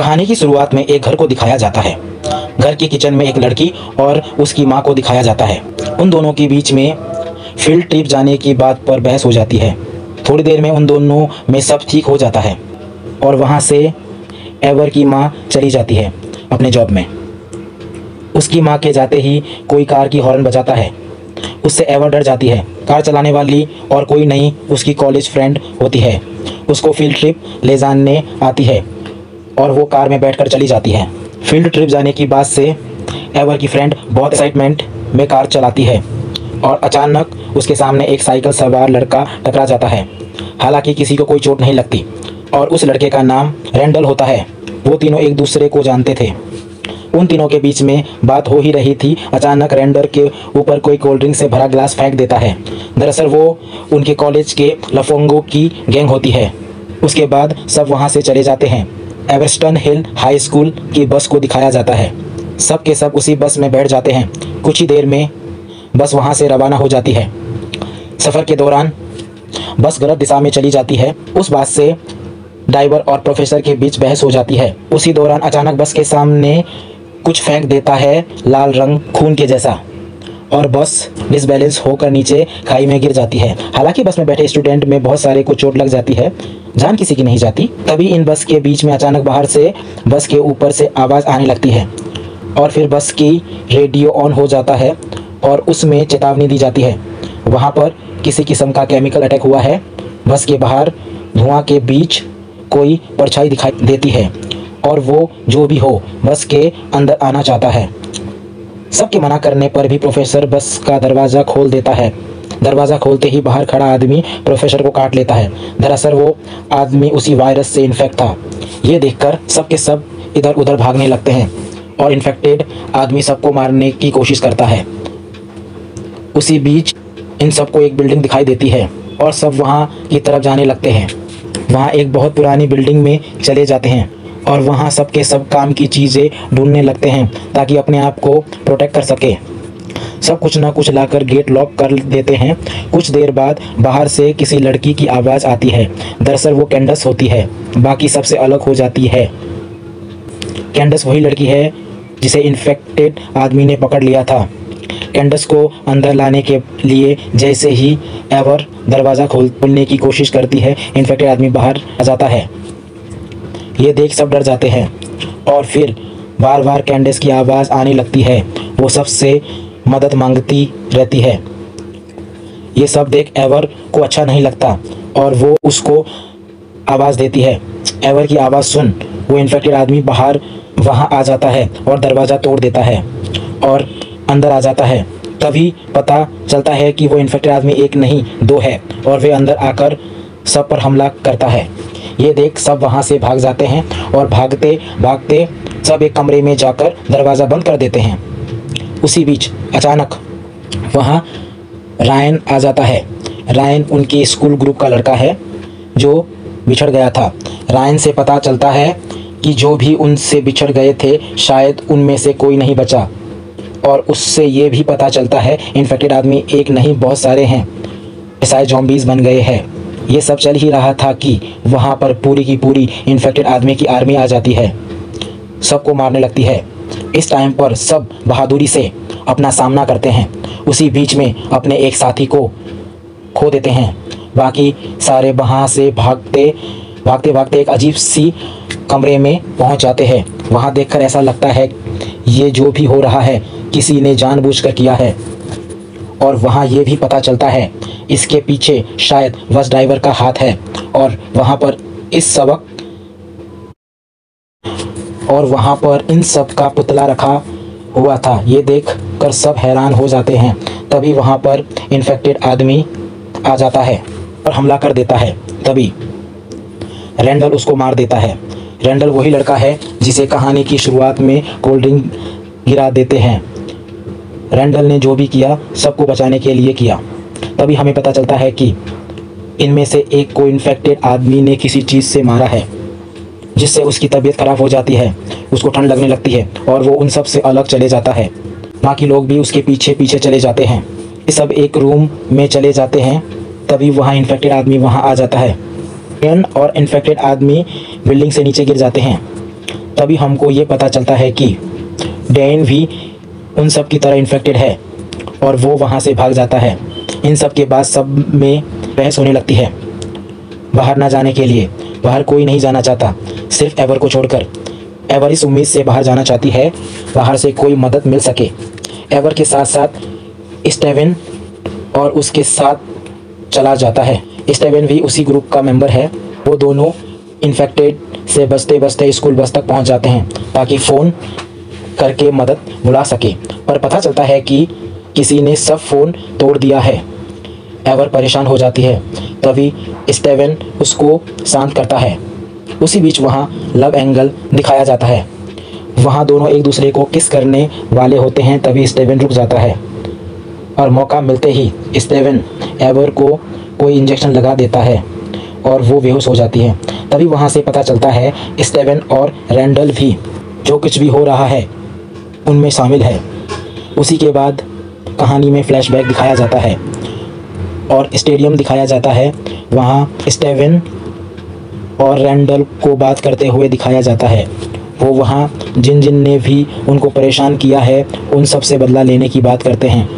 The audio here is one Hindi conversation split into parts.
कहानी की शुरुआत में एक घर को दिखाया जाता है। घर की किचन में एक लड़की और उसकी माँ को दिखाया जाता है। उन दोनों के बीच में फील्ड ट्रिप जाने की बात पर बहस हो जाती है। थोड़ी देर में उन दोनों में सब ठीक हो जाता है और वहाँ से एवर की माँ चली जाती है अपने जॉब में। उसकी माँ के जाते ही कोई कार की हॉर्न बजाता है। उससे एवर डर जाती है। कार चलाने वाली और कोई नहीं उसकी कॉलेज फ्रेंड होती है। उसको फील्ड ट्रिप ले जाने आती है और वो कार में बैठकर चली जाती है। फील्ड ट्रिप जाने की बात से एवर की फ्रेंड बहुत एक्साइटमेंट में कार चलाती है और अचानक उसके सामने एक साइकिल सवार लड़का टकरा जाता है। हालांकि किसी को कोई चोट नहीं लगती और उस लड़के का नाम रैंडल होता है। वो तीनों एक दूसरे को जानते थे। उन तीनों के बीच में बात हो ही रही थी। अचानक रैंडल के ऊपर कोई कोल्ड ड्रिंक से भरा गिलास फेंक देता है। दरअसल वो उनके कॉलेज के लफंगों की गैंग होती है। उसके बाद सब वहाँ से चले जाते हैं। एवर्स्टन हिल हाई स्कूल की बस को दिखाया जाता है। सब के सब उसी बस में बैठ जाते हैं। कुछ ही देर में बस वहाँ से रवाना हो जाती है। सफ़र के दौरान बस गलत दिशा में चली जाती है। उस बात से ड्राइवर और प्रोफेसर के बीच बहस हो जाती है। उसी दौरान अचानक बस के सामने कुछ फेंक देता है लाल रंग खून के जैसा और बस डिसबैलेंस होकर नीचे खाई में गिर जाती है। हालांकि बस में बैठे स्टूडेंट में बहुत सारे को चोट लग जाती है, जान किसी की नहीं जाती। तभी इन बस के बीच में अचानक बाहर से बस के ऊपर से आवाज़ आने लगती है और फिर बस की रेडियो ऑन हो जाता है और उसमें चेतावनी दी जाती है वहाँ पर किसी किस्म का केमिकल अटैक हुआ है। बस के बाहर धुआं के बीच कोई परछाई दिखाई देती है और वो जो भी हो बस के अंदर आना चाहता है। सबके मना करने पर भी प्रोफेसर बस का दरवाज़ा खोल देता है। दरवाज़ा खोलते ही बाहर खड़ा आदमी प्रोफेसर को काट लेता है। दरअसल वो आदमी उसी वायरस से इन्फेक्ट था। ये देखकर सब के सब इधर उधर भागने लगते हैं और इन्फेक्टेड आदमी सबको मारने की कोशिश करता है। उसी बीच इन सबको एक बिल्डिंग दिखाई देती है और सब वहाँ की तरफ जाने लगते हैं। वहाँ एक बहुत पुरानी बिल्डिंग में चले जाते हैं और वहाँ सब के सब काम की चीज़ें ढूंढने लगते हैं ताकि अपने आप को प्रोटेक्ट कर सके। सब कुछ ना कुछ लाकर गेट लॉक कर देते हैं। कुछ देर बाद बाहर से किसी लड़की की आवाज़ आती है। दरअसल वो कैंडस होती है। बाकी सबसे अलग हो जाती है। कैंडस वही लड़की है जिसे इन्फेक्टेड आदमी ने पकड़ लिया था। कैंडस को अंदर लाने के लिए जैसे ही एवर दरवाज़ा खोलने की कोशिश करती है, इन्फेक्टेड आदमी बाहर आ जाता है। ये देख सब डर जाते हैं और फिर बार बार कैंडस की आवाज़ आने लगती है। वो सबसे मदद मांगती रहती है। ये सब देख एवर को अच्छा नहीं लगता और वो उसको आवाज़ देती है। एवर की आवाज़ सुन वो इन्फेक्टेड आदमी बाहर वहाँ आ जाता है और दरवाज़ा तोड़ देता है और अंदर आ जाता है। तभी पता चलता है कि वो इन्फेक्टेड आदमी एक नहीं दो है और वे अंदर आकर सब पर हमला करता है। ये देख सब वहाँ से भाग जाते हैं और भागते भागते सब एक कमरे में जाकर दरवाज़ा बंद कर देते हैं। उसी बीच अचानक वहाँ रायन आ जाता है। रायन उनके स्कूल ग्रुप का लड़का है जो बिछड़ गया था। रायन से पता चलता है कि जो भी उनसे बिछड़ गए थे शायद उनमें से कोई नहीं बचा और उससे ये भी पता चलता है इन्फेक्टेड आदमी एक नहीं बहुत सारे हैं, शायद ज़ॉम्बीज़ बन गए हैं। ये सब चल ही रहा था कि वहाँ पर पूरी की पूरी इन्फेक्टेड आदमी की आर्मी आ जाती है, सबको मारने लगती है। इस टाइम पर सब बहादुरी से अपना सामना करते हैं। उसी बीच में अपने एक साथी को खो देते हैं। बाकी सारे वहाँ से भागते भागते एक अजीब सी कमरे में पहुँच जाते हैं। वहाँ देखकर ऐसा लगता है ये जो भी हो रहा है किसी ने जानबूझकर किया है और वहाँ ये भी पता चलता है इसके पीछे शायद बस ड्राइवर का हाथ है और वहाँ पर इन सब का पुतला रखा हुआ था। ये देख कर सब हैरान हो जाते हैं। तभी वहाँ पर इन्फेक्टेड आदमी आ जाता है और हमला कर देता है। तभी रैंडल उसको मार देता है। रैंडल वही लड़का है जिसे कहानी की शुरुआत में कोल्ड ड्रिंक गिरा देते हैं। रैंडल ने जो भी किया सबको बचाने के लिए किया। तभी हमें पता चलता है कि इनमें से एक को इन्फेक्टेड आदमी ने किसी चीज़ से मारा है जिससे उसकी तबीयत खराब हो जाती है। उसको ठंड लगने लगती है और वो उन सब से अलग चले जाता है। बाकी लोग भी उसके पीछे पीछे चले जाते हैं। ये सब एक रूम में चले जाते हैं। तभी वहाँ इन्फेक्टेड आदमी वहाँ आ जाता है और इन्फेक्टेड आदमी बिल्डिंग से नीचे गिर जाते हैं। तभी हमको ये पता चलता है कि डैन भी उन सब की तरह इन्फेक्टेड है और वो वहाँ से भाग जाता है। इन सब के बाद सब में बहस होने लगती है बाहर ना जाने के लिए। बाहर कोई नहीं जाना चाहता, सिर्फ एवर को छोड़कर। एवर इस उम्मीद से बाहर जाना चाहती है बाहर से कोई मदद मिल सके। एवर के साथ साथ स्टेवन और उसके साथ चला जाता है। स्टेवन भी उसी ग्रुप का मेंबर है। वो दोनों इन्फेक्टेड से बचते बचते स्कूल बस तक पहुंच जाते हैं ताकि फ़ोन करके मदद बुला सके, पर पता चलता है कि किसी ने सब फ़ोन तोड़ दिया है। एवर परेशान हो जाती है, तभी स्टेवन उसको शांत करता है। उसी बीच वहाँ लव एंगल दिखाया जाता है। वहाँ दोनों एक दूसरे को किस करने वाले होते हैं, तभी स्टेवन रुक जाता है और मौका मिलते ही स्टेवन एवर को कोई इंजेक्शन लगा देता है और वो बेहोश हो जाती है। तभी वहाँ से पता चलता है स्टेवन और रैंडल भी जो कुछ भी हो रहा है उनमें शामिल है। उसी के बाद कहानी में फ्लैशबैक दिखाया जाता है और स्टेडियम दिखाया जाता है। वहाँ स्टेवन और रैंडल को बात करते हुए दिखाया जाता है। वो वहाँ जिन जिन ने भी उनको परेशान किया है उन सब से बदला लेने की बात करते हैं।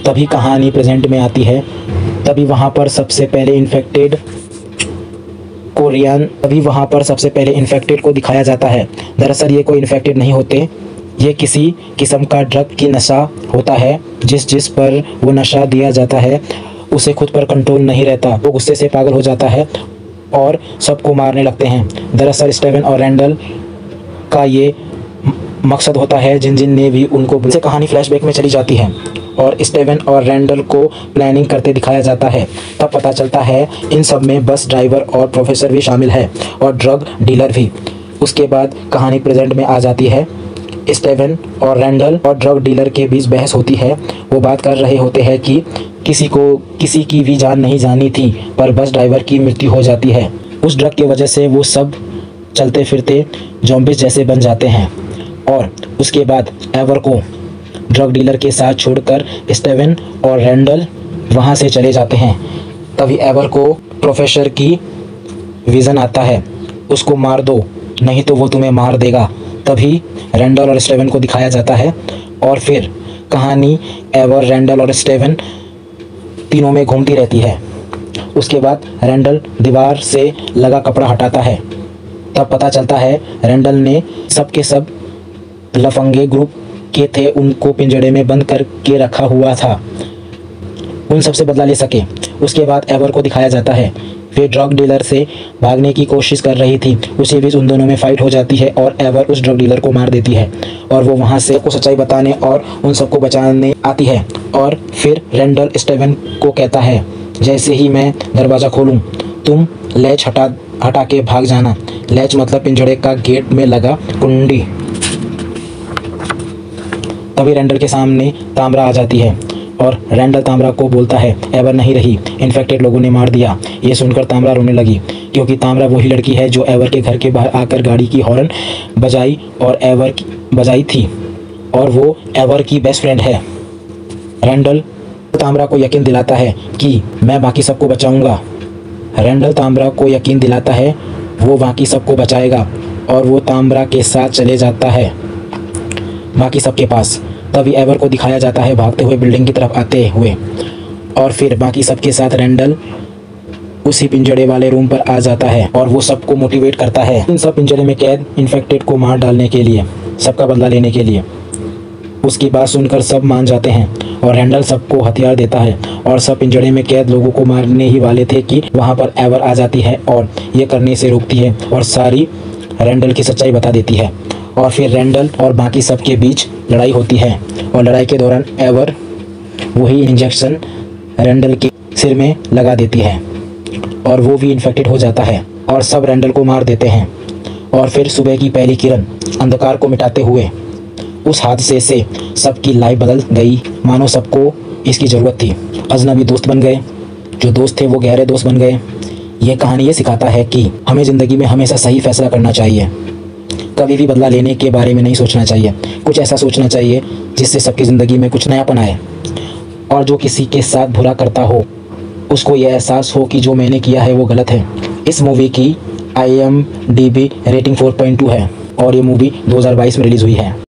तभी कहानी प्रेजेंट में आती है। तभी वहाँ पर सबसे पहले इन्फेक्टेड को दिखाया जाता है। दरअसल ये कोई इन्फेक्टेड नहीं होते, ये किसी किस्म का ड्रग की नशा होता है। जिस पर वो नशा दिया जाता है उसे खुद पर कंट्रोल नहीं रहता। वो गुस्से से पागल हो जाता है और सबको मारने लगते हैं। दरअसल स्टेवन और रैंडल का ये मकसद होता है जिन जिन ने भी उनको। से कहानी फ्लैशबैक में चली जाती है और स्टेवन और रैंडल को प्लानिंग करते दिखाया जाता है। तब पता चलता है इन सब में बस ड्राइवर और प्रोफेसर भी शामिल है और ड्रग डीलर भी। उसके बाद कहानी प्रेजेंट में आ जाती है। स्टेवन और रैंडल और ड्रग डीलर के बीच बहस होती है। वो बात कर रहे होते हैं कि किसी की भी जान नहीं जानी थी, पर बस ड्राइवर की मृत्यु हो जाती है। उस ड्रग की वजह से वो सब चलते फिरते ज़ॉम्बीज़ जैसे बन जाते हैं। और उसके बाद एवर को ड्रग डीलर के साथ छोड़कर स्टेवन और रैंडल वहाँ से चले जाते हैं। तभी एवर को प्रोफेसर की विज़न आता है, उसको मार दो नहीं तो वो तुम्हें मार देगा। तभी रैंडल और स्टेवन को दिखाया जाता है और फिर कहानी एवर, रैंडल और स्टेवन तीनों में घूमती रहती है। उसके बाद रैंडल दीवार से लगा कपड़ा हटाता है। तब पता चलता है रैंडल ने सब के सब लफंगे ग्रुप के थे, उनको पिंजड़े में बंद करके रखा हुआ था, उन सब से बदला ले सके। उसके बाद एवर को दिखाया जाता है, वे ड्रग डीलर से भागने की कोशिश कर रही थी। उसी बीच उन दोनों में फाइट हो जाती है और एवर उस ड्रग डीलर को मार देती है और वो वहाँ से को सच्चाई बताने और उन सबको बचाने आती है। और फिर रैंडल स्टेवन को कहता है, जैसे ही मैं दरवाज़ा खोलूँ तुम लैच हटा के भाग जाना। लैच मतलब पिंजड़े का गेट में लगा कुंडी। तभी रैंडल के सामने ताम्रा आ जाती है और रैंडल ताम्रा को बोलता है, एवर नहीं रही, इन्फेक्टेड लोगों ने मार दिया। ये सुनकर ताम्रा रोने लगी, क्योंकि ताम्रा वही लड़की है जो एवर के घर के बाहर आकर गाड़ी की हॉर्न बजाई थी और वो एवर की बेस्ट फ्रेंड है। रैंडल ताम्रा को यकीन दिलाता है कि मैं बाकी सबको बचाऊंगा। रैंडल ताम्रा को यकीन दिलाता है वो बाकी सबको बचाएगा और वो ताम्रा के साथ चले जाता है बाकी सबके पास। तभी एवर को दिखाया जाता है भागते हुए बिल्डिंग की तरफ आते हुए और फिर बाकी सबके साथ रैंडल उसी पिंजड़े वाले रूम पर आ जाता है और वो सबको मोटिवेट करता है इन सब पिंजड़े में कैद इन्फेक्टेड को मार डालने के लिए, सबका बदला लेने के लिए। उसकी बात सुनकर सब मान जाते हैं और रैंडल सबको हथियार देता है और सब पिंजड़े में कैद लोगों को मारने ही वाले थे कि वहाँ पर एवर आ जाती है और ये करने से रोकती है और सारी रैंडल की सच्चाई बता देती है। और फिर रैंडल और बाकी सब के बीच लड़ाई होती है और लड़ाई के दौरान एवर वही इंजेक्शन रैंडल के सिर में लगा देती है और वो भी इन्फेक्टेड हो जाता है और सब रैंडल को मार देते हैं। और फिर सुबह की पहली किरण अंधकार को मिटाते हुए उस हादसे से सबकी लाइफ बदल गई, मानो सबको इसकी ज़रूरत थी। अजनबी दोस्त बन गए, जो दोस्त थे वो गहरे दोस्त बन गए। ये कहानी ये सिखाता है कि हमें ज़िंदगी में हमेशा सही फैसला करना चाहिए, कभी भी बदला लेने के बारे में नहीं सोचना चाहिए। कुछ ऐसा सोचना चाहिए जिससे सबकी ज़िंदगी में कुछ नयापन आए और जो किसी के साथ बुरा करता हो उसको यह एहसास हो कि जो मैंने किया है वो गलत है। इस मूवी की IMDb रेटिंग 4.2 है और ये मूवी 2022 में रिलीज़ हुई है।